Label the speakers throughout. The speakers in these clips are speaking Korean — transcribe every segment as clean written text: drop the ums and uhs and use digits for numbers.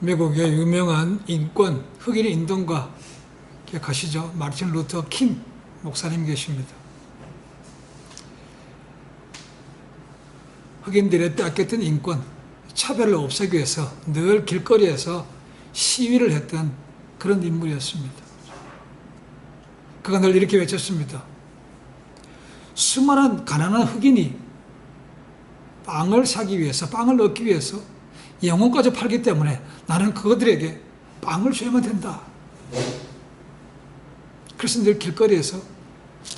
Speaker 1: 미국의 유명한 인권, 흑인 인권가 기억하시죠? 마르틴 루터 킹 목사님 계십니다. 흑인들의 빼앗겼던 인권, 차별을 없애기 위해서 늘 길거리에서 시위를 했던 그런 인물이었습니다. 그가 늘 이렇게 외쳤습니다. 수많은 가난한 흑인이 빵을 사기 위해서, 빵을 얻기 위해서 영혼까지 팔기 때문에 나는 그들에게 빵을 줘야만 된다. 그래서 늘 길거리에서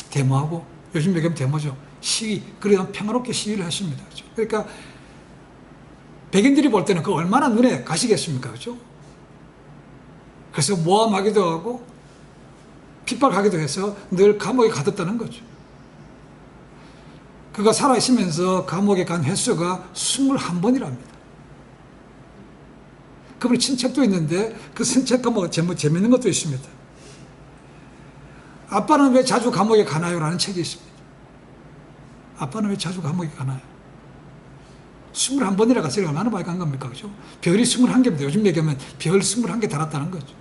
Speaker 1: 데모하고, 요즘 얘기하면 데모죠. 시위, 그러다 평화롭게 시위를 하십니다. 그렇죠? 그러니까 백인들이 볼 때는 그 얼마나 눈에 가시겠습니까? 그렇죠? 그래서 모함하기도 하고 핍박하기도 해서 늘 감옥에 가뒀다는 거죠. 그가 살아있으면서 감옥에 간 횟수가 21번이랍니다. 그분이 친책도 있는데 그 친책과 뭐 재밌는 것도 있습니다. 아빠는 왜 자주 감옥에 가나요? 라는 책이 있습니다. 아빠는 왜 자주 감옥에 가나요? 21번이라 갔으니 얼마나 많이 간 겁니까? 그죠? 별이 21개입니다. 요즘 얘기하면 별 21개 달았다는 거죠.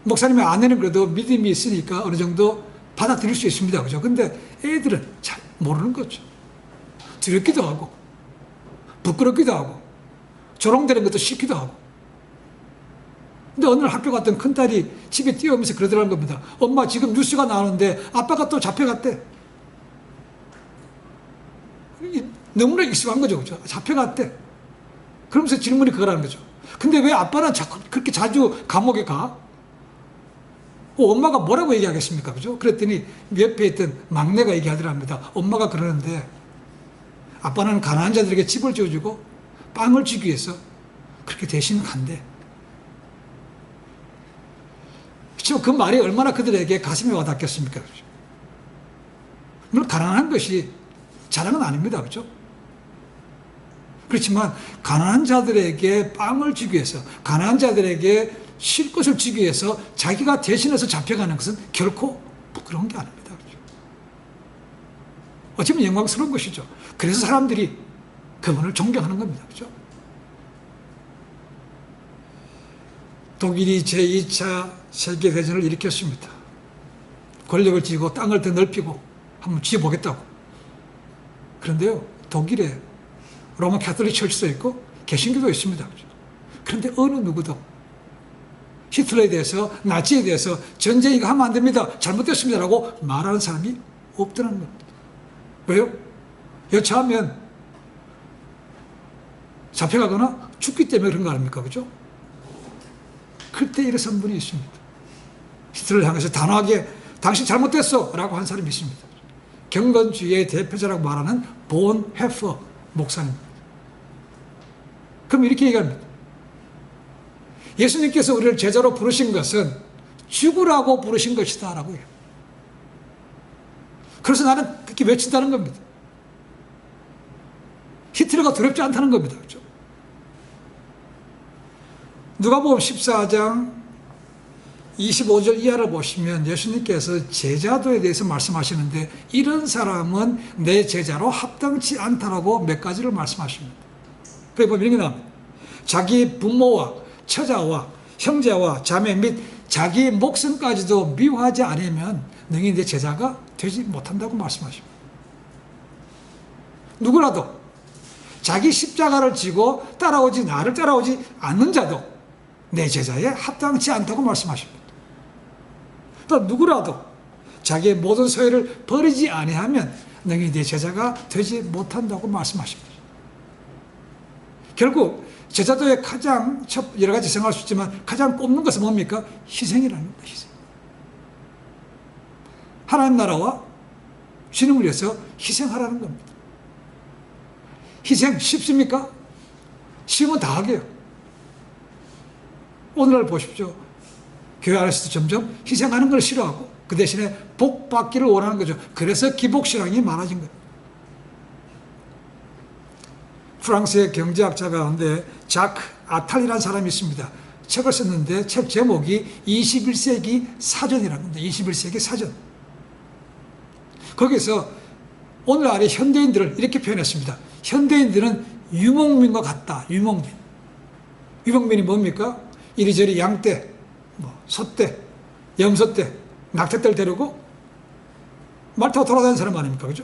Speaker 1: 목사님의 아내는 그래도 믿음이 있으니까 어느 정도 받아들일 수 있습니다. 그죠? 근데 애들은 잘 모르는 거죠. 두렵기도 하고, 부끄럽기도 하고, 조롱되는 것도 싫기도 하고. 근데 어느 날 학교 갔던 큰딸이 집에 뛰어오면서 그러더라는 겁니다. 엄마, 지금 뉴스가 나오는데 아빠가 또 잡혀갔대. 너무나 익숙한 거죠. 그죠? 잡혀갔대. 그러면서 질문이 그거라는 거죠. 근데 왜 아빠는 그렇게 자주 감옥에 가? 엄마가 뭐라고 얘기하겠습니까? 그죠? 그랬더니 옆에 있던 막내가 얘기하더랍니다. 엄마가 그러는데 아빠는 가난한 자들에게 집을 지어주고 빵을 주기 위해서 그렇게 대신 간대. 그렇죠? 그 말이 얼마나 그들에게 가슴에 와닿겠습니까? 그죠? 물론 가난한 것이 자랑은 아닙니다. 그죠? 그렇지만 가난한 자들에게 빵을 주기 위해서, 가난한 자들에게 쉴 것을 주기 위해서 자기가 대신해서 잡혀가는 것은 결코 부끄러운 게 아닙니다. 그렇죠? 어쩌면 영광스러운 것이죠. 그래서 사람들이 그분을 존경하는 겁니다. 그렇죠? 독일이 제2차 세계대전을 일으켰습니다. 권력을 쥐고 땅을 더 넓히고 한번 쥐어보겠다고. 그런데요, 독일에 로마 캐톨릭 철치도 있고 개신교도 있습니다. 그렇죠? 그런데 어느 누구도 히틀러에 대해서, 나치에 대해서 전쟁 이거 하면 안 됩니다, 잘못됐습니다 라고 말하는 사람이 없더라는 겁니다. 왜요? 여차하면 잡혀가거나 죽기 때문에 그런 거 아닙니까? 그죠? 그때 일어선 분이 있습니다. 히틀러를 향해서 단호하게 당신 잘못됐어 라고 한 사람이 있습니다. 경건주의의 대표자라고 말하는 본 헤퍼 목사님. 그럼 이렇게 얘기합니다. 예수님께서 우리를 제자로 부르신 것은 죽으라고 부르신 것이다 라고 해요. 그래서 나는 그렇게 외친다는 겁니다. 히틀러가 두렵지 않다는 겁니다. 그렇죠? 누가복음 14장 25절 이하를 보시면 예수님께서 제자도에 대해서 말씀하시는데 이런 사람은 내 제자로 합당치 않다라고 몇 가지를 말씀하십니다. 그게 보면 이렇게 나옵니다. 자기 부모와 처자와 형제와 자매 및 자기 목숨까지도 미워하지 않으면 너희 내 제자가 되지 못한다고 말씀하십니다. 누구라도 자기 십자가를 지고 나를 따라오지 않는 자도 내 제자에 합당치 않다고 말씀하십니다. 또 누구라도 자기의 모든 소유를 버리지 아니하면 너희 내 제자가 되지 못한다고 말씀하십니다. 결국 제자도의 가장 여러 가지 생각할 수 있지만 가장 꼽는 것은 뭡니까? 희생이라는 겁니다. 희생. 하나님 나라와 주님을 위해서 희생하라는 겁니다. 희생 쉽습니까? 쉬우면 다 하게요. 오늘날 보십시오. 교회 안에서도 점점 희생하는 걸 싫어하고 그 대신에 복 받기를 원하는 거죠. 그래서 기복신앙이 많아진 거예요. 프랑스의 경제학자 가운데 자크 아탈이라는 사람이 있습니다. 책을 썼는데 책 제목이 21세기 사전이라는 겁니다. 21세기 사전. 거기서 오늘날의 현대인들을 이렇게 표현했습니다. 현대인들은 유목민과 같다. 유목민. 유목민이 뭡니까? 이리저리 양떼, 소떼, 염소떼, 낙태떼를 데리고 말 타고 돌아다니는 사람 아닙니까? 그죠?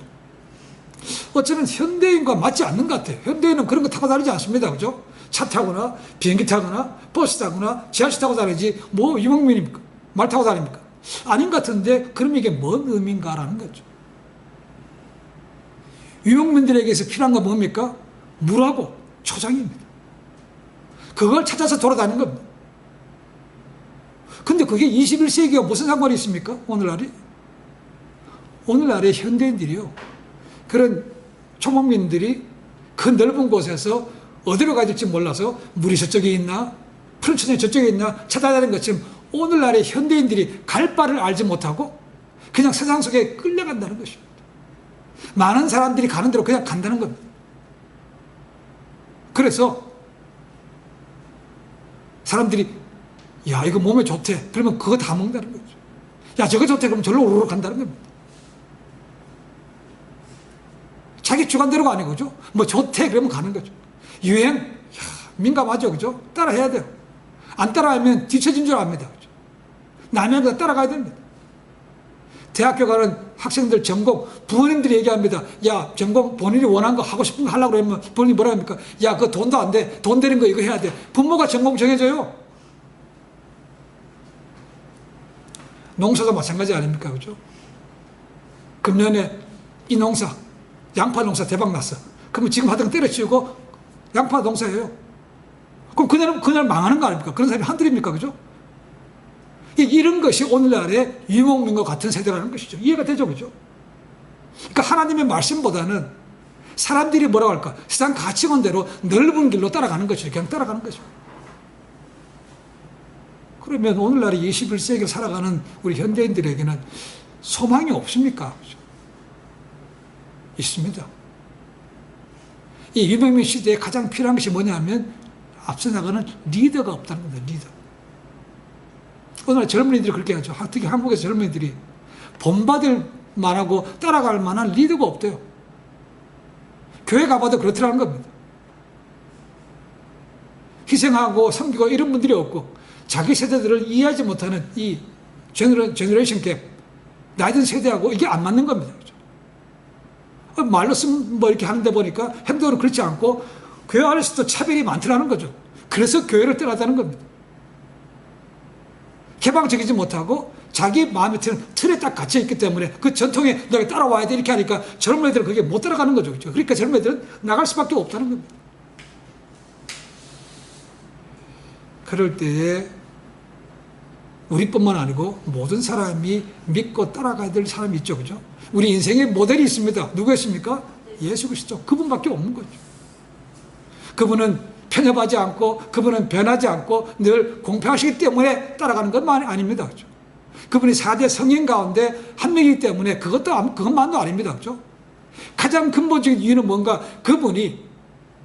Speaker 1: 어쩌면 현대인과 맞지 않는 것 같아요. 현대인은 그런 거 타고 다니지 않습니다. 그죠? 차 타거나 비행기 타거나 버스 타거나 지하철 타고 다니지 뭐 유목민입니까? 말 타고 다닙니까? 아닌 것 같은데 그럼 이게 뭔 의미인가라는 거죠. 유목민들에게서 필요한 건 뭡니까? 물하고 초장입니다. 그걸 찾아서 돌아다니는 겁니다. 근데 그게 21세기와 무슨 상관이 있습니까? 오늘날이? 오늘날의 현대인들이요. 그런 초목민들이 그 넓은 곳에서 어디로 가야 될지 몰라서 물이 저쪽에 있나 푸른 천이 저쪽에 있나 찾아다니는 것처럼 오늘날의 현대인들이 갈 바를 알지 못하고 그냥 세상 속에 끌려간다는 것입니다. 많은 사람들이 가는 대로 그냥 간다는 겁니다. 그래서 사람들이 야 이거 몸에 좋대 그러면 그거 다 먹는다는 거죠. 야 저거 좋대 그러면 절로 오르르 간다는 겁니다. 자기 주관대로가 아니고 그죠? 뭐 좋대 그러면 가는 거죠. 유행 야, 민감하죠. 그죠? 따라해야 돼요. 안 따라하면 뒤처진 줄 압니다. 그죠? 남의 따라가야 됩니다. 대학교 가는 학생들 전공 부모님들이 얘기합니다. 야 전공 본인이 원하는 거 하고 싶은 거 하려고 그러면 부모님이 뭐라 합니까? 야 그거 돈도 안 돼. 돈 되는 거 이거 해야 돼. 부모가 전공 정해줘요. 농사도 마찬가지 아닙니까? 그죠? 금년에 이 농사 양파 농사 대박 났어. 그러면 지금 하던 거 때려치우고 양파 농사예요. 그럼 그날 망하는 거 아닙니까? 그런 사람이 한둘입니까? 그죠? 이런 것이 오늘날의 유목민과 같은 세대라는 것이죠. 이해가 되죠? 그죠? 그러니까 하나님의 말씀보다는 사람들이 뭐라고 할까? 세상 가치관대로 넓은 길로 따라가는 것이죠. 그냥 따라가는 거죠. 그러면 오늘날의 21세기를 살아가는 우리 현대인들에게는 소망이 없습니까? 그죠? 있습니다. 이 유목민 시대에 가장 필요한 것이 뭐냐면 앞서 나가는 리더가 없다는 겁니다. 리더. 오늘 젊은이들이 그렇게 하죠. 특히 한국에서 젊은이들이 본받을 만하고 따라갈 만한 리더가 없대요. 교회 가봐도 그렇더라는 겁니다. 희생하고 섬기고 이런 분들이 없고 자기 세대들을 이해하지 못하는 이 제너레이션 갭 나이든 세대하고 이게 안 맞는 겁니다. 말로 쓰면 뭐 이렇게 하는데 보니까 행동은 그렇지 않고 교회 안에서도 차별이 많더라는 거죠. 그래서 교회를 떠나다는 겁니다. 개방적이지 못하고 자기 마음에 드는 틀에 딱 갇혀있기 때문에 그 전통에 너가 따라와야 돼 이렇게 하니까 젊은 애들은 그게 못 따라가는 거죠. 그렇죠? 그러니까 젊은 애들은 나갈 수밖에 없다는 겁니다. 그럴 때에 우리뿐만 아니고 모든 사람이 믿고 따라가야 될 사람이 있죠. 그죠? 우리 인생의 모델이 있습니다. 누구였습니까? 예수 그리스도. 그분밖에 없는 거죠. 그분은 편협하지 않고 그분은 변하지 않고 늘 공평하시기 때문에 따라가는 것만 아닙니다. 그죠? 그분이 4대 성인 가운데 한 명이기 때문에 그것만도 아닙니다. 그죠? 가장 근본적인 이유는 뭔가 그분이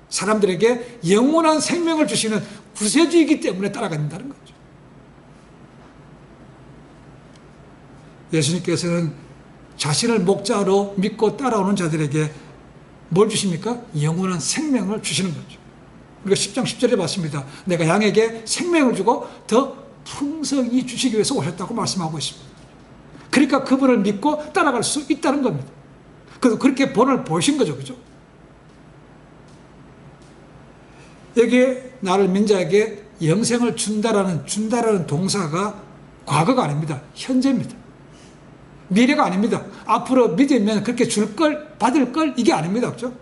Speaker 1: 사람들에게 영원한 생명을 주시는 구세주이기 때문에 따라간다는 거죠. 예수님께서는 자신을 목자로 믿고 따라오는 자들에게 뭘 주십니까? 영원한 생명을 주시는 거죠. 우리가 10장 10절에 봤습니다. 내가 양에게 생명을 주고 더 풍성히 주시기 위해서 오셨다고 말씀하고 있습니다. 그러니까 그분을 믿고 따라갈 수 있다는 겁니다. 그래서 그렇게 본을 보신 거죠. 그죠? 여기에 나를 민자에게 영생을 준다라는 동사가 과거가 아닙니다. 현재입니다. 미래가 아닙니다. 앞으로 믿으면 그렇게 줄 걸, 받을 걸, 이게 아닙니다. 그죠?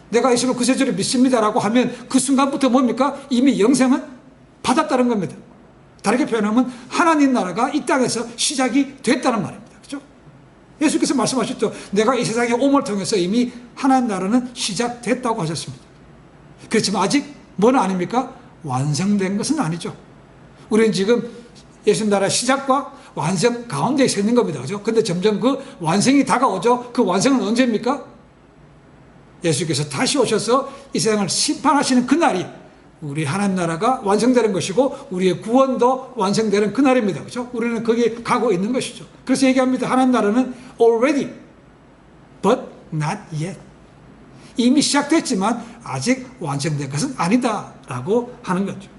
Speaker 1: 내가 예수를 구세주를 믿습니다라고 하면 그 순간부터 뭡니까? 이미 영생은 받았다는 겁니다. 다르게 표현하면 하나님 나라가 이 땅에서 시작이 됐다는 말입니다. 그죠? 예수께서 말씀하셨죠. 내가 이 세상에 옴을 통해서 이미 하나님 나라는 시작됐다고 하셨습니다. 그렇지만 아직 뭐는 아닙니까? 완성된 것은 아니죠. 우리는 지금 예수님 나라의 시작과 완성 가운데 서 있는 겁니다. 그죠? 근데 점점 그 완성이 다가오죠. 그 완성은 언제입니까? 예수께서 다시 오셔서 이 세상을 심판하시는 그날이 우리 하나님 나라가 완성되는 것이고 우리의 구원도 완성되는 그날입니다. 그죠? 우리는 거기에 가고 있는 것이죠. 그래서 얘기합니다. 하나님 나라는 already but not yet. 이미 시작됐지만 아직 완성된 것은 아니다라고 하는 거죠.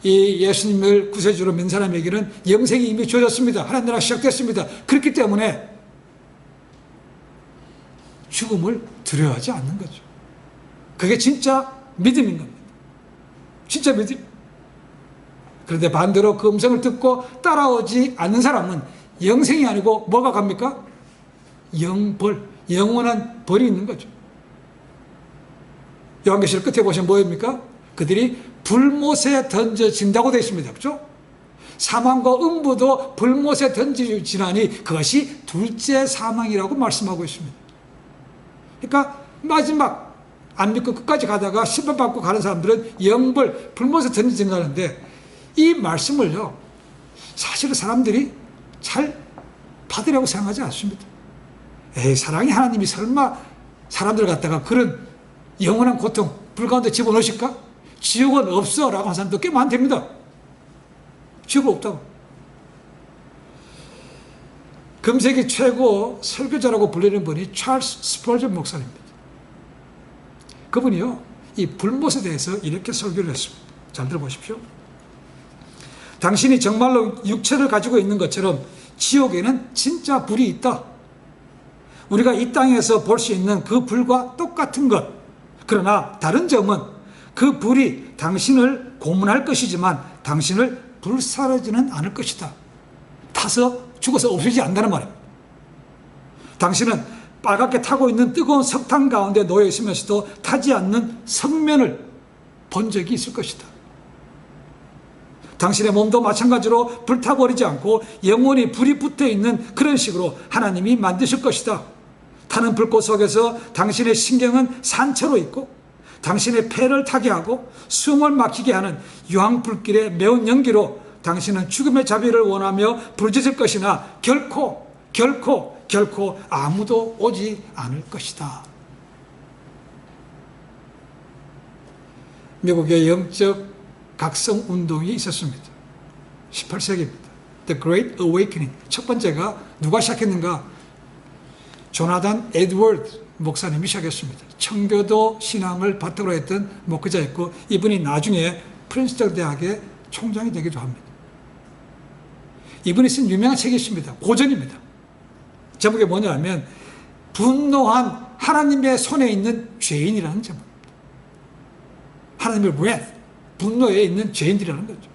Speaker 1: 이 예수님을 구세주로 믿는 사람에게는 영생이 이미 주어졌습니다. 하나님 나라가 시작됐습니다. 그렇기 때문에 죽음을 두려워하지 않는 거죠. 그게 진짜 믿음인 겁니다. 진짜 믿음. 그런데 반대로 그 음성을 듣고 따라오지 않는 사람은 영생이 아니고 뭐가 갑니까? 영벌, 영원한 벌이 있는 거죠. 요한계시록 끝에 보시면 뭐입니까? 그들이 불못에 던져진다고 되어 있습니다. 그렇죠? 사망과 음부도 불못에 던져지나니 그것이 둘째 사망이라고 말씀하고 있습니다. 그러니까 마지막 안 믿고 끝까지 가다가 심판받고 가는 사람들은 영벌, 불못에 던져진다는데 이 말씀을요, 사실은 사람들이 잘 받으려고 생각하지 않습니다. 에이, 사랑의 하나님이 설마 사람들 갖다가 그런 영원한 고통, 불 가운데 집어넣으실까? 지옥은 없어 라고 하는 사람도 꽤 많답니다. 지옥은 없다고. 금세기 최고 설교자라고 불리는 분이 찰스 스펄전 목사입니다. 그분이요, 이 불못에 대해서 이렇게 설교를 했습니다. 잘 들어보십시오. 당신이 정말로 육체를 가지고 있는 것처럼 지옥에는 진짜 불이 있다. 우리가 이 땅에서 볼 수 있는 그 불과 똑같은 것. 그러나 다른 점은 그 불이 당신을 고문할 것이지만 당신을 불사르지는 않을 것이다. 타서 죽어서 없어지지 않는다는 말입니다. 당신은 빨갛게 타고 있는 뜨거운 석탄 가운데 놓여 있으면서도 타지 않는 성면을 본 적이 있을 것이다. 당신의 몸도 마찬가지로 불타버리지 않고 영원히 불이 붙어있는 그런 식으로 하나님이 만드실 것이다. 타는 불꽃 속에서 당신의 신경은 산채로 있고 당신의 폐를 타게 하고 숨을 막히게 하는 유황불길의 매운 연기로 당신은 죽음의 자비를 원하며 부르짖을 것이나 결코 아무도 오지 않을 것이다. 미국의 영적 각성 운동이 있었습니다. 18세기입니다. The Great Awakening. 첫 번째가 누가 시작했는가? 조나단 에드워드 목사님이 시작했습니다. 청교도 신앙을 바탕으로 했던 목회자였고 이분이 나중에 프린스턴 대학의 총장이 되기도 합니다. 이분이 쓴 유명한 책이 있습니다. 고전입니다. 제목이 뭐냐면 분노한 하나님의 손에 있는 죄인이라는 제목입니다. 하나님의 wrath, 분노에 있는 죄인들이라는 거죠.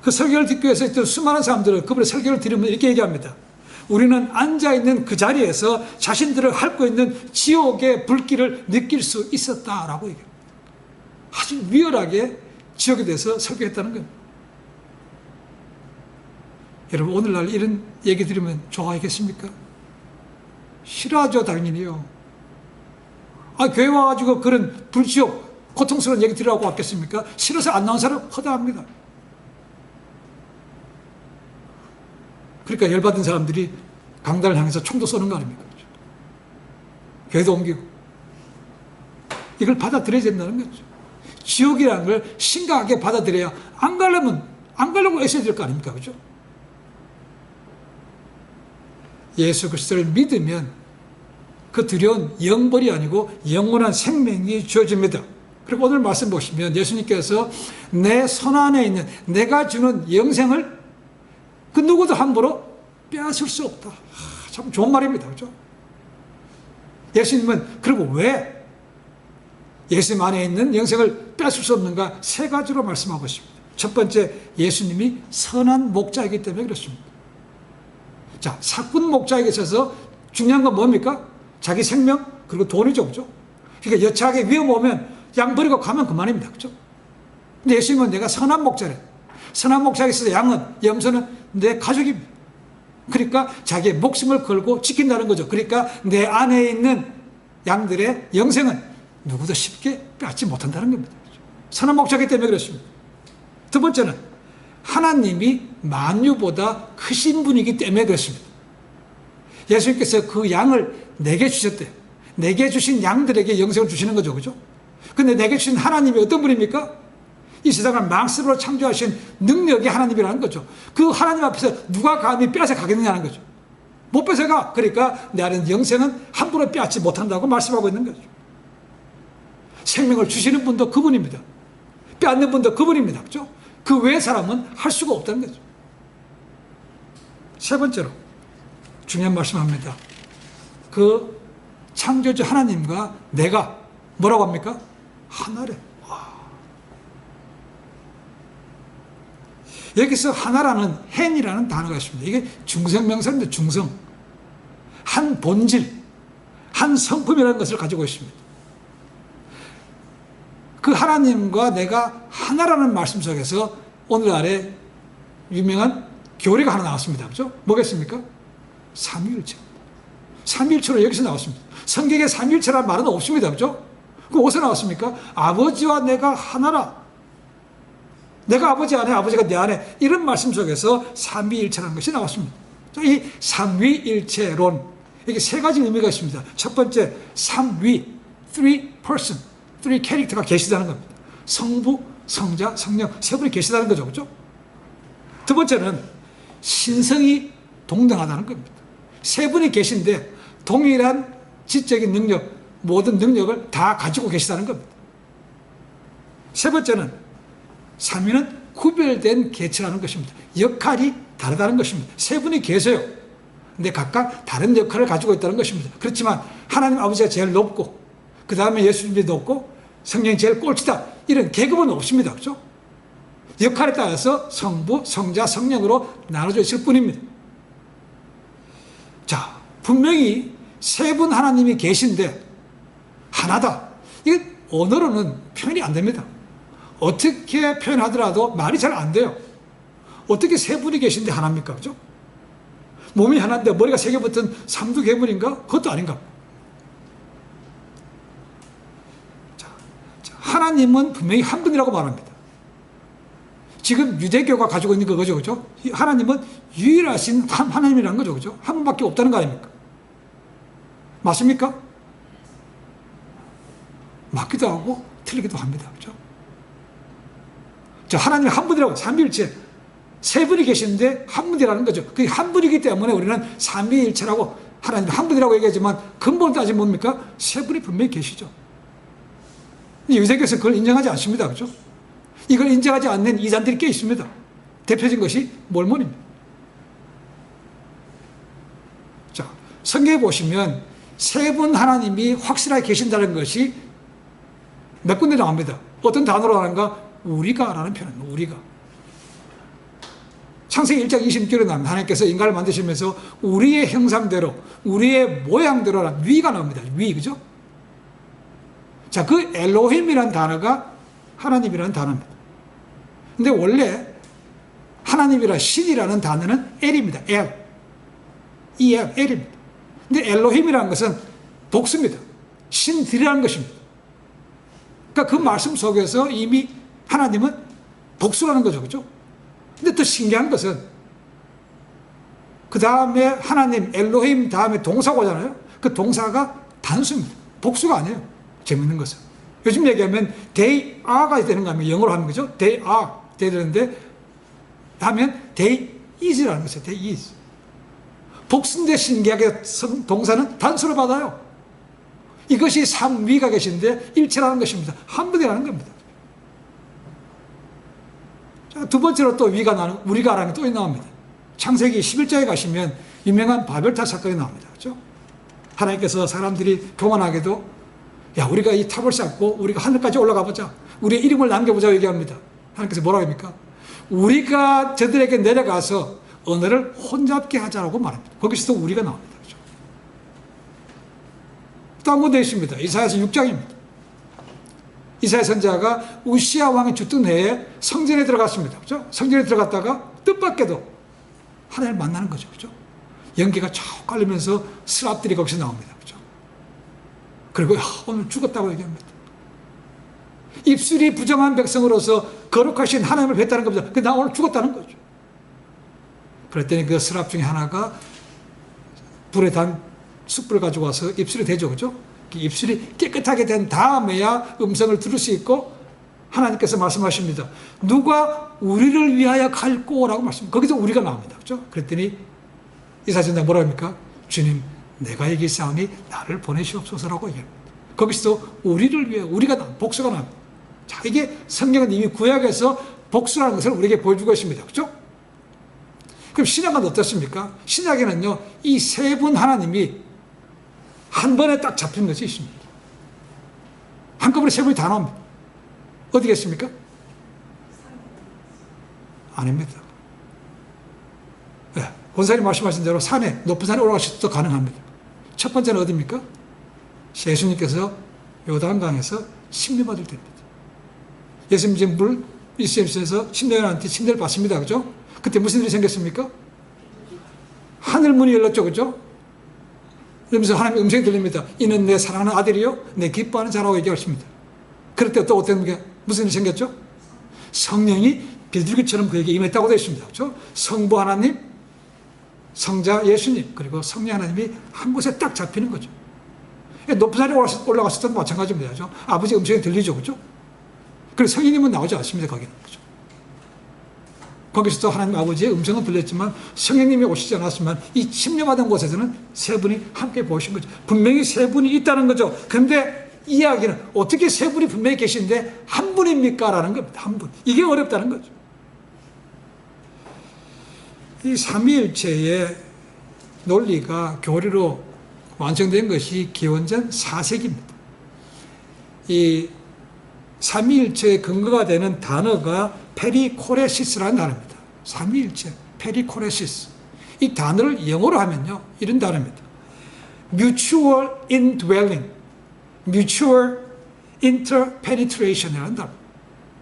Speaker 1: 그 설교를 듣기 위해서 있던 수많은 사람들은 그분의 설교를 들으면 이렇게 얘기합니다. 우리는 앉아있는 그 자리에서 자신들을 핥고 있는 지옥의 불길을 느낄 수 있었다라고 얘기합니다. 아주 리얼하게 지옥에 대해서 설교했다는 겁니다. 여러분, 오늘날 이런 얘기 들으면 좋아하겠습니까? 싫어하죠, 당연히요. 교회 와가지고 그런 불지옥, 고통스러운 얘기 들으라고 왔겠습니까? 싫어서 안 나온 사람 허다합니다. 그러니까 열받은 사람들이 강단을 향해서 총도 쏘는 거 아닙니까? 교회도 옮기고. 이걸 받아들여야 된다는 거죠. 지옥이라는 걸 심각하게 받아들여야 안 가려고 애써야 될 거 아닙니까? 그죠? 예수 그리스도를 믿으면 그 두려운 영벌이 아니고 영원한 생명이 주어집니다. 그리고 오늘 말씀 보시면 예수님께서 내 손 안에 있는 내가 주는 영생을 그 누구도 함부로 빼앗을 수 없다. 참 좋은 말입니다. 그렇죠? 예수님은 그리고 왜 예수님 안에 있는 영생을 빼앗을 수 없는가? 세 가지로 말씀하고 있습니다. 첫 번째, 예수님이 선한 목자이기 때문에 그렇습니다. 자, 사꾼 목자에게 있어서 중요한 건 뭡니까? 자기 생명 그리고 돈이죠. 그렇죠? 그러니까 여차하게 위험 오면 양 버리고 가면 그만입니다. 그렇죠? 근데 예수님은 내가 선한 목자래. 선한 목자에게 있어서 양은, 염소는 내 가족입니다. 그러니까 자기의 목숨을 걸고 지킨다는 거죠. 그러니까 내 안에 있는 양들의 영생은 누구도 쉽게 빼앗지 못한다는 겁니다. 선한 목자이기 때문에 그렇습니다. 두 번째는 하나님이 만유보다 크신 분이기 때문에 그렇습니다. 예수님께서 그 양을 내게 주셨대요. 내게 주신 양들에게 영생을 주시는 거죠. 그죠? 근데 내게 주신 하나님이 어떤 분입니까? 이 세상을 망스로 창조하신 능력이 하나님이라는 거죠. 그 하나님 앞에서 누가 감히 빼앗아 가겠느냐는 거죠. 못 뺏어가. 그러니까 내 안에 영생은 함부로 빼앗지 못한다고 말씀하고 있는 거죠. 생명을 주시는 분도 그분입니다. 빼앗는 분도 그분입니다. 그죠? 그 외의 사람은 할 수가 없다는 거죠. 세 번째로 중요한 말씀합니다. 그 창조주 하나님과 내가 뭐라고 합니까? 하나래. 여기서 하나라는 hen이라는 단어가 있습니다. 이게 중성명사인데 중성. 한 본질, 한 성품이라는 것을 가지고 있습니다. 그 하나님과 내가 하나라는 말씀 속에서 오늘날에 유명한 교리가 하나 나왔습니다. 그죠? 뭐겠습니까? 삼위일체. 삼위일체로 여기서 나왔습니다. 성경에 삼위일체라는 말은 없습니다. 그죠? 그럼 어디서 나왔습니까? 아버지와 내가 하나라. 내가 아버지 안에, 아버지가 내 안에, 이런 말씀 속에서 삼위일체라는 것이 나왔습니다. 이 삼위일체론, 이게 세 가지 의미가 있습니다. 첫 번째, 삼위, three person, three 캐릭터가 계시다는 겁니다. 성부, 성자, 성령, 세 분이 계시다는 거죠. 그죠? 두 번째는 신성이 동등하다는 겁니다. 세 분이 계신데 동일한 지적인 능력, 모든 능력을 다 가지고 계시다는 겁니다. 세 번째는 삼위는 구별된 개체라는 것입니다. 역할이 다르다는 것입니다. 세 분이 계세요. 근데 각각 다른 역할을 가지고 있다는 것입니다. 그렇지만 하나님 아버지가 제일 높고 그 다음에 예수님이 높고 성령이 제일 꼴찌다. 이런 계급은 없습니다. 그렇죠? 역할에 따라서 성부, 성자, 성령으로 나눠져 있을 뿐입니다. 자, 분명히 세 분 하나님이 계신데 하나다. 이게 언어로는 표현이 안 됩니다. 어떻게 표현하더라도 말이 잘 안 돼요. 어떻게 세 분이 계신데 하나입니까? 그죠? 몸이 하나인데 머리가 세 개 붙은 삼두개물인가? 그것도 아닌가? 자, 하나님은 분명히 한 분이라고 말합니다. 지금 유대교가 가지고 있는 그거죠. 그죠? 하나님은 유일하신 하나님이라는 거죠. 그죠? 한 분밖에 없다는 거 아닙니까? 맞습니까? 맞기도 하고 틀리기도 합니다. 그죠? 자, 하나님 한 분이라고, 삼위일체. 세 분이 계시는데 한 분이라는 거죠. 그게 한 분이기 때문에 우리는 삼위일체라고 하나님 한 분이라고 얘기하지만 근본을 따지면 뭡니까? 세 분이 분명히 계시죠. 유대교에서 그걸 인정하지 않습니다. 그죠? 이걸 인정하지 않는 이단들이 꽤 있습니다. 대표적인 것이 몰몬입니다. 자, 성경에 보시면 세 분 하나님이 확실하게 계신다는 것이 몇 군데 나옵니다. 어떤 단어로 하는가? 우리가라는 표현입니다. 우리가. 창세기 1장 26절에 나옵니다. 하나님께서 인간을 만드시면서 우리의 형상대로, 우리의 모양대로라는 위가 나옵니다. 위, 그죠? 자, 그 엘로힘이라는 단어가 하나님이라는 단어입니다. 근데 원래 하나님이라 신이라는 단어는 엘입니다. 엘. EL, 엘입니다. 근데 엘로힘이라는 것은 복수입니다. 신들이라는 것입니다. 그러니까 그 말씀 속에서 이미 하나님은 복수라는 거죠. 그죠? 근데 또 신기한 것은 그 다음에 하나님 엘로힘 다음에 동사가 오잖아요. 그 동사가 단수입니다. 복수가 아니에요. 재밌는 것은. 요즘 얘기하면 they are가 되는 거 아니에요. 영어로 하는 거죠. they are 되는데 하면 they is라는 거죠. they is. 복수인데 신기하게 동사는 단수로 받아요. 이것이 삼위가 계신데 일체라는 것입니다. 한 분이라는 겁니다. 자, 두 번째로 또 우리가라는 게 또 나옵니다. 창세기 11장에 가시면 유명한 바벨탑 사건이 나옵니다. 그렇죠? 하나님께서 사람들이 교만하게도 야, 우리가 이 탑을 쌓고 우리가 하늘까지 올라가 보자. 우리의 이름을 남겨보자고 얘기합니다. 하나님께서 뭐라고 합니까? 우리가 저들에게 내려가서 언어를 혼잡게 하자라고 말합니다. 거기서 또 우리가 나옵니다. 그렇죠? 또 한 군데 있습니다. 이사야서 6장입니다. 이사야 선지자가 우시야 왕이 죽던 해에 성전에 들어갔습니다. 그렇죠? 성전에 들어갔다가 뜻밖에도 하나님을 만나는 거죠. 그렇죠? 연기가 쭉 깔리면서 스랍들이 거기서 나옵니다. 그렇죠? 그리고 오늘 죽었다고 얘기합니다. 입술이 부정한 백성으로서 거룩하신 하나님을 뵀다는 겁니다. 나 오늘 죽었다는 거죠. 그랬더니 그 스랍 중에 하나가 불에 단 숯불을 가지고 와서 입술에 대죠. 그렇죠? 입술이 깨끗하게 된 다음에야 음성을 들을 수 있고 하나님께서 말씀하십니다. 누가 우리를 위하여 갈꼬라고 말씀합니다. 거기서 우리가 나옵니다. 그렇죠? 그랬더니 이사야 선지자가 뭐라 합니까? 주님 내가 여기 있사오니 나를 보내시옵소서라고 얘기합니다. 거기서 우리를 위해 우리가 복수가 납니다. 자, 이게 성경은 이미 구약에서 복수라는 것을 우리에게 보여주고 있습니다. 그렇죠? 그럼 신약은 어떻습니까? 신약에는요, 이 세 분 하나님이 한 번에 딱 잡힌 것이 있습니다. 한꺼번에 세 분이 다 나옵니다. 어디겠습니까? 아닙니다. 네, 권사님 말씀하신 대로 산에, 높은 산에 올라가셔도 가능합니다. 첫 번째는 어디입니까? 예수님께서 요단강에서 침례받을 때입니다. 예수님 지금 물 있으면서 침례한테 침례를 받습니다. 그죠? 그때 무슨 일이 생겼습니까? 하늘문이 열렸죠. 그죠? 그러면서 하나님의 음성이 들립니다. 이는 내 사랑하는 아들이요 내 기뻐하는 자라고 얘기하십니다. 그럴 때 또 어떤 게 무슨 일이 생겼죠? 성령이 비둘기처럼 그에게 임했다고 되어 있습니다. 그죠? 성부 하나님, 성자 예수님, 그리고 성령 하나님이 한 곳에 딱 잡히는 거죠. 높은 산에 올라갔을 때도 마찬가지입니다. 그죠? 아버지 음성이 들리죠. 그죠? 그래서 성령님은 나오지 않습니다. 거기는. 그죠? 거기서도 하나님 아버지의 음성은 들렸지만 성령님이 오시지 않았지만 이 침례받은 곳에서는 세 분이 함께 보신 거죠. 분명히 세 분이 있다는 거죠. 그런데 이야기는 어떻게 세 분이 분명히 계신데 한 분입니까? 라는 겁니다. 한 분. 이게 어렵다는 거죠. 이 삼위일체의 논리가 교리로 완성된 것이 기원전 4세기입니다. 이 삼위일체의 근거가 되는 단어가 페리코레시스라는 단어입니다. 삼위일체, 페리코레시스. 이 단어를 영어로 하면요, 이런 단어입니다. Mutual indwelling, Mutual interpenetration이라는 단어.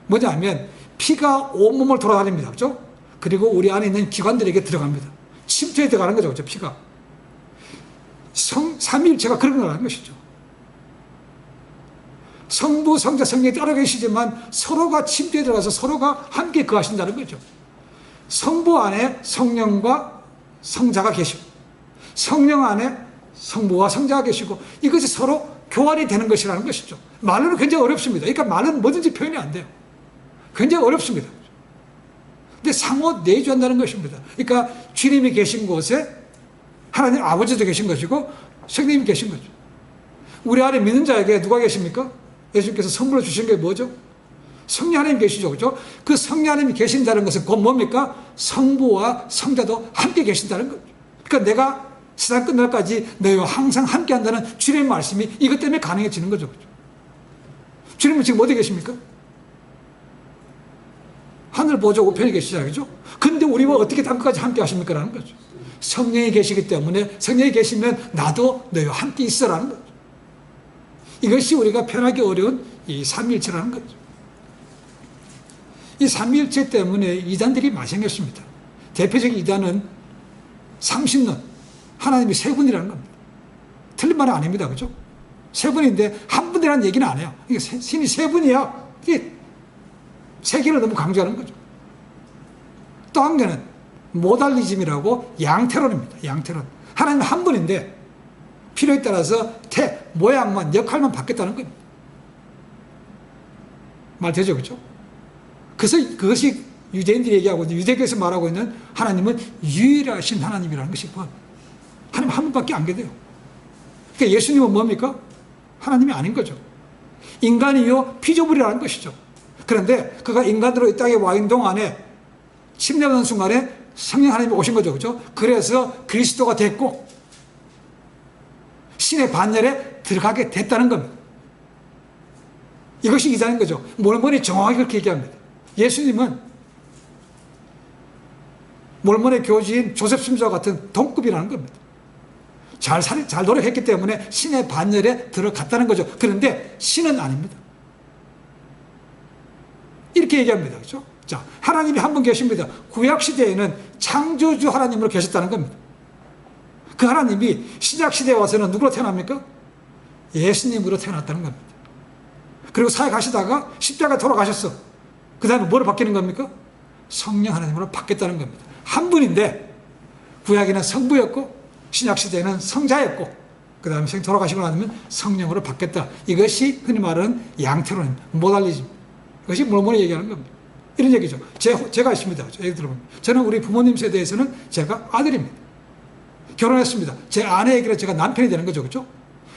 Speaker 1: 뭐냐면 피가 온몸을 돌아다닙니다. 그죠? 그리고 우리 안에 있는 기관들에게 들어갑니다. 침투에 들어가는 거죠. 그죠? 피가. 삼위일체가 그런 거라는 것이죠. 성부, 성자, 성령이 따로 계시지만 서로가 침투에 들어가서 서로가 함께 거하신다는 거죠. 성부 안에 성령과 성자가 계시고 성령 안에 성부와 성자가 계시고 이것이 서로 교환이 되는 것이라는 것이죠. 말로는 굉장히 어렵습니다. 그러니까 말은 뭐든지 표현이 안 돼요. 굉장히 어렵습니다. 근데 상호 내주한다는 것입니다. 그러니까 주님이 계신 곳에 하나님 아버지도 계신 것이고 성령님이 계신 거죠. 우리 안에 믿는 자에게 누가 계십니까? 예수님께서 선물로 주신 게 뭐죠? 성령 하나님 계시죠. 그죠? 그 성령 하나님이 계신다는 것은 곧 뭡니까? 성부와 성자도 함께 계신다는 거죠. 그러니까 내가 세상 끝날까지 너희와 항상 함께 한다는 주님의 말씀이 이것 때문에 가능해지는 거죠. 그죠? 주님은 지금 어디 계십니까? 하늘 보좌 우편에 계시잖아요. 근데 우리와 어떻게 당까지 함께 하십니까? 라는 거죠. 성령이 계시기 때문에 성령이 계시면 나도 너희와 함께 있어라는 거죠. 이것이 우리가 표현하기 어려운 이 삼위일체라는 거죠. 이 삼위일체 때문에 이단들이 많이 생겼습니다. 대표적인 이단은 상신론, 하나님이 세 분이라는 겁니다. 틀린 말은 아닙니다. 그죠? 세 분인데 한 분이라는 얘기는 안 해요. 이게 신이 세 분이야. 이게 세 개를 너무 강조하는 거죠. 또 한 개는 모달리즘이라고 양태론입니다. 양태론. 하나님 한 분인데 필요에 따라서 모양만, 역할만 바뀌었다는 겁니다. 말 되죠? 그렇죠? 그래서 그것이 유대인들이 얘기하고 있는, 유대교에서 말하고 있는 하나님은 유일하신 하나님이라는 것이 하나님 한 분밖에 안 계세요. 그러니까 예수님은 뭡니까? 하나님이 아닌 거죠. 인간이요 피조물이라는 것이죠. 그런데 그가 인간으로 이 땅에 와 있는 동안에 침례받는 순간에 성령 하나님이 오신 거죠. 그렇죠? 그래서 그리스도가 됐고 신의 반열에 들어가게 됐다는 겁니다. 이것이 이단인 거죠. 몰몬이 정확하게 그렇게 얘기합니다. 예수님은 몰몬의 교주인 조셉 스미스와 같은 동급이라는 겁니다. 잘 노력했기 때문에 신의 반열에 들어갔다는 거죠. 그런데 신은 아닙니다. 이렇게 얘기합니다. 그렇죠? 자, 하나님이 한 분 계십니다. 구약시대에는 창조주 하나님으로 계셨다는 겁니다. 그 하나님이 신약시대에 와서는 누구로 태어납니까? 예수님으로 태어났다는 겁니다. 그리고 사역하시다가 십자가에 돌아가셨어. 그 다음에 뭐로 바뀌는 겁니까? 성령 하나님으로 바뀌었다는 겁니다. 한 분인데 구약에는 성부였고 신약시대에는 성자였고 그 다음에 돌아가시고 나면 성령으로 바뀌었다. 이것이 흔히 말하는 양태론입니다. 모달리즘. 이것이 몰몬이 얘기하는 겁니다. 이런 얘기죠. 제가 있습니다. 얘기 들어보면 저는 우리 부모님 세대에서는 제가 아들입니다. 결혼했습니다. 제 아내에게 제가 남편이 되는 거죠. 그죠?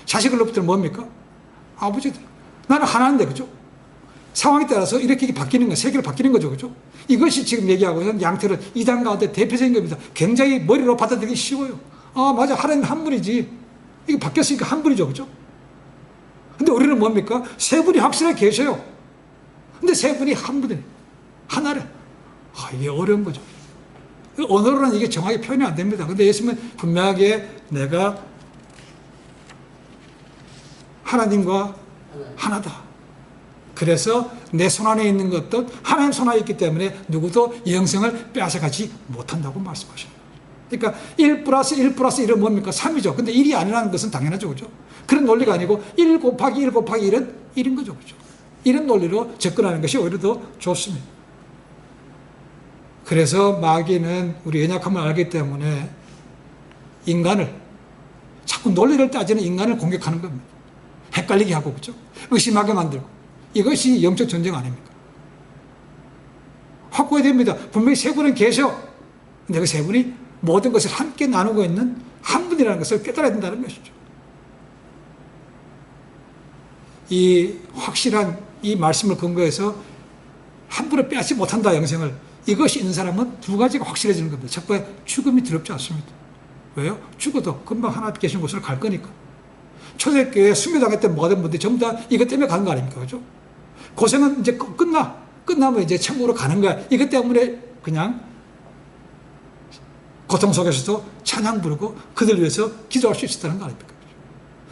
Speaker 1: 자식으로부터는 뭡니까? 아버지들. 나는 하나인데, 그죠? 상황에 따라서 이렇게 바뀌는 거, 세계로 바뀌는 거죠. 그죠? 이것이 지금 얘기하고 있는 양태를 이단 가운데 대표적인 겁니다. 굉장히 머리로 받아들이기 쉬워요. 아, 맞아. 하나님 한 분이지. 이게 바뀌었으니까 한 분이죠. 그죠? 근데 우리는 뭡니까? 세 분이 확실하게 계셔요. 근데 세 분이 한 분이에요. 하나래. 아, 이게 어려운 거죠. 언어로는 이게 정확히 표현이 안 됩니다. 근데 예수님은 분명하게 내가 하나님과 하나다. 그래서 내 손 안에 있는 것도 하나님 손 안에 있기 때문에 누구도 영생을 빼앗아가지 못한다고 말씀하십니다. 그러니까 1 플러스 1 플러스 1은 뭡니까? 3이죠. 근데 1이 아니라는 것은 당연하죠. 그죠? 그런 논리가 아니고 1 곱하기 1 곱하기 1은 1인 거죠. 그죠? 이런 논리로 접근하는 것이 오히려 더 좋습니다. 그래서 마귀는 우리 연약함을 알기 때문에 인간을 자꾸 논리를 따지는 인간을 공격하는 겁니다. 헷갈리게 하고, 그죠? 의심하게 만들고. 이것이 영적 전쟁 아닙니까? 확고해야 됩니다. 분명히 세 분은 계셔. 근데 그 세 분이 모든 것을 함께 나누고 있는 한 분이라는 것을 깨달아야 된다는 것이죠. 이 확실한 이 말씀을 근거해서 함부로 빼앗지 못한다, 영생을. 이것이 있는 사람은 두 가지가 확실해지는 겁니다. 첫 번째, 죽음이 두렵지 않습니다. 왜요? 죽어도 금방 하나님 계신 곳으로 갈 거니까. 초대교회 순교당했던 모든 분들이 전부 다 이것 때문에 가는 거 아닙니까? 그죠? 고생은 이제 끝나면 이제 천국으로 가는 거야. 이것 때문에 그냥 고통 속에서도 찬양 부르고 그들 위해서 기도할 수 있었다는 거 아닙니까?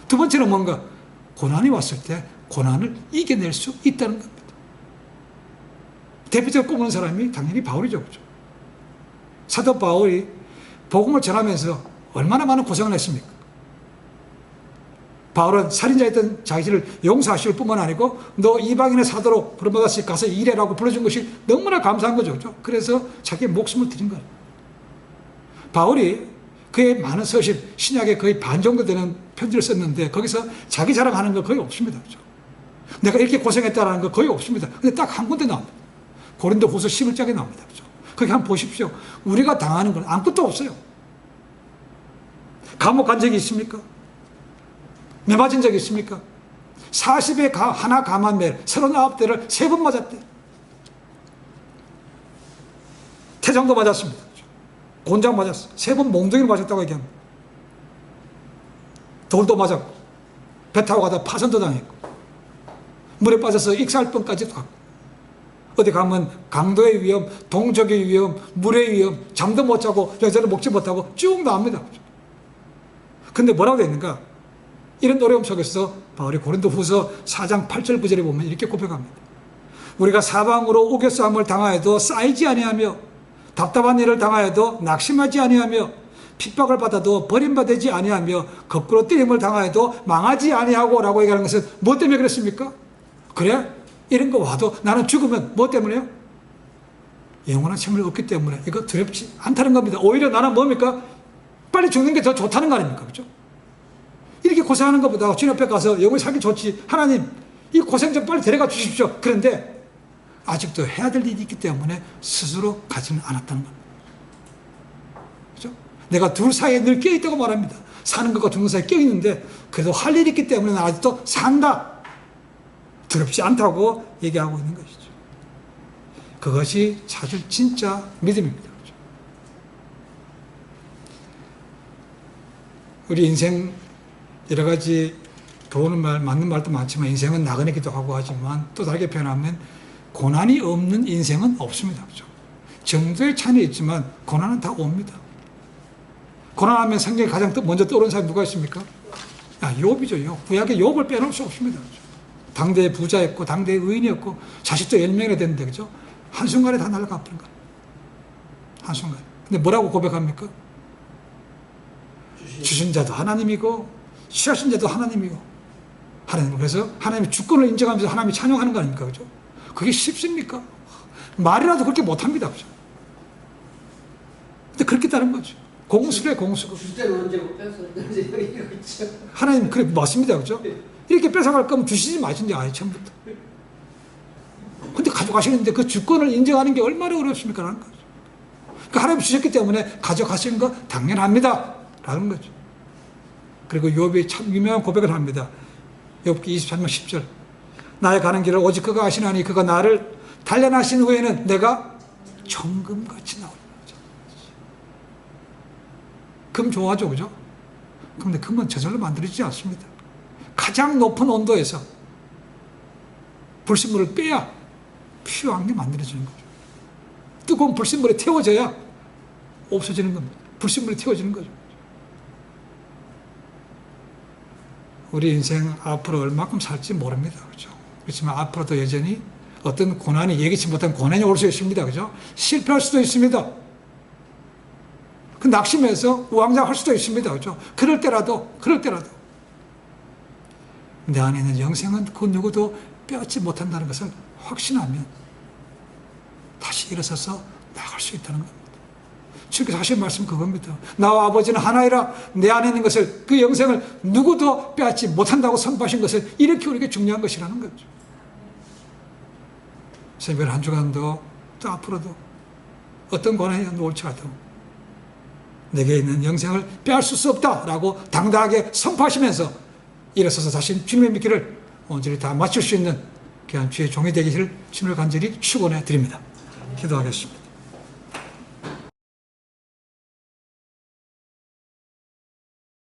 Speaker 1: 두 번째는 뭔가 고난이 왔을 때 고난을 이겨낼 수 있다는 겁니다. 대표적으로 꼽는 사람이 당연히 바울이죠. 그죠? 사도 바울이 복음을 전하면서 얼마나 많은 고생을 했습니까? 바울은 살인자였던 자기를 용서하실 뿐만 아니고 너 이방인의 사도로 부름받았으니 가서 일해라고 불러준 것이 너무나 감사한 거죠. 그죠? 그래서 자기의 목숨을 드린 거예요. 바울이 그의 많은 서신, 신약에 거의 반 정도 되는 편지를 썼는데 거기서 자기 자랑하는 거 거의 없습니다. 그죠? 내가 이렇게 고생했다는 거 거의 없습니다. 근데 딱 한 군데 나옵니다. 고린도후서 11장에 나옵니다. 그죠? 거기 한번 보십시오. 우리가 당하는 건 아무것도 없어요. 감옥 간 적이 있습니까? 매 맞은 적이 있습니까? 40에 하나 감한 매 39대를 3번 맞았대. 태장도 맞았습니다. 곤장 맞았어. 3번 몽둥이를 맞았다고 얘기합니다. 돌도 맞았고 배 타고 가다 파손도 당했고 물에 빠져서 익살병까지도 갔고 어디 가면 강도의 위험, 동족의 위험, 물의 위험, 잠도 못 자고 여자를 먹지 못하고 쭉 나옵니다. 근데 뭐라고 되어 있는가? 이런 어려움 속에서 바울이 고린도후서 4장 8절 9절에 보면 이렇게 고백합니다. 우리가 사방으로 우겨싸움을 당하여도 쌓이지 아니하며 답답한 일을 당하여도 낙심하지 아니하며 핍박을 받아도 버림받지 아니하며 거꾸로 때림을 당하여도 망하지 아니하고 라고 얘기하는 것은 뭐 때문에 그랬습니까? 그래? 이런 거 와도 나는 죽으면 뭐 때문에요? 영원한 생명을 얻기 때문에 이거 두렵지 않다는 겁니다. 오히려 나는 뭡니까? 빨리 죽는 게 더 좋다는 거 아닙니까? 그죠? 이렇게 고생하는 것보다 주님 앞에 가서 영원히 살기 좋지. 하나님, 이 고생 좀 빨리 데려가 주십시오. 그런데 아직도 해야 될 일이 있기 때문에 스스로 가지는 않았다는 겁니다. 그죠? 내가 둘 사이에 늘 껴있다고 말합니다. 사는 것과 죽는 사이에 껴있는데 그래도 할 일이 있기 때문에 나 아직도 산다. 두렵지 않다고 얘기하고 있는 것이죠. 그것이 사실 진짜 믿음입니다. 그죠? 우리 인생 여러 가지 도우는 말, 맞는 말도 많지만 인생은 나그네기도 하고 하지만 또 다르게 표현하면 고난이 없는 인생은 없습니다. 그죠? 정도의 차이는 있지만 고난은 다 옵니다. 고난하면 성경에 가장 먼저 떠오르는 사람이 누가 있습니까? 욥이죠. 욥. 구약에 욥을 빼놓을 수 없습니다. 그죠? 당대의 부자였고 당대의 의인이었고 자식도 10명이나 됐는데 그죠? 한순간에 다 날아가 버린 거예요. 한순간에. 근데 뭐라고 고백합니까? 주신 자도 하나님이고 취하신 자도 하나님이고 하나님. 그래서 하나님의 주권을 인정하면서 하나님이 찬양하는 거 아닙니까? 그죠? 그게 쉽습니까? 말이라도 그렇게 못합니다. 그죠? 근데 그렇게 따른 거죠. 공수래 공수.
Speaker 2: 주제는 언제 뺏어?
Speaker 1: 하나님 그래 맞습니다. 그죠? 이렇게 뺏어갈 거면 주시지 마신지 아예 처음부터. 근데 가져가시는데 그 주권을 인정하는 게 얼마나 어렵습니까? 라는 거죠. 그러니까 하나님 주셨기 때문에 가져가시는 거 당연합니다. 라는 거죠. 그리고 욥이 참 유명한 고백을 합니다. 욥기 23장 10절. 나의 가는 길을 오직 그가 아시나니 그가 나를 단련하신 후에는 내가 정금같이 나오리라. 금 좋아하죠, 그죠? 그런데 금은 저절로 만들어지지 않습니다. 가장 높은 온도에서 불순물을 빼야 필요한 게 만들어지는 거죠. 뜨거운 불순물에 태워져야 없어지는 겁니다. 불순물에 태워지는 거죠. 우리 인생 앞으로 얼마큼 살지 모릅니다. 그죠? 그렇지만 앞으로도 여전히 어떤 고난이 예기치 못한 고난이 올 수 있습니다. 그죠? 실패할 수도 있습니다. 그 낙심해서 우왕좌왕할 수도 있습니다. 그죠? 그럴 때라도 내 안에 있는 영생은 그 누구도 빼앗지 못한다는 것을 확신하면 다시 일어서서 나갈 수 있다는 겁니다. 주께서 하신 말씀 그겁니다. 나와 아버지는 하나이라 내 안에 있는 것을 그 영생을 누구도 빼앗지 못한다고 선포하신 것을 이렇게 우리에게 중요한 것이라는 거죠. 새벽 한 주간도 또 앞으로도 어떤 고난이 올지 같아도 내게 있는 영생을 빼앗을 수 없다라고 당당하게 선포하시면서 일어서서 다시 주님의 믿기를 온전히 다 마칠 수 있는 귀한 주의 종이 되기를 주님을 간절히 축원해 드립니다. 기도하겠습니다.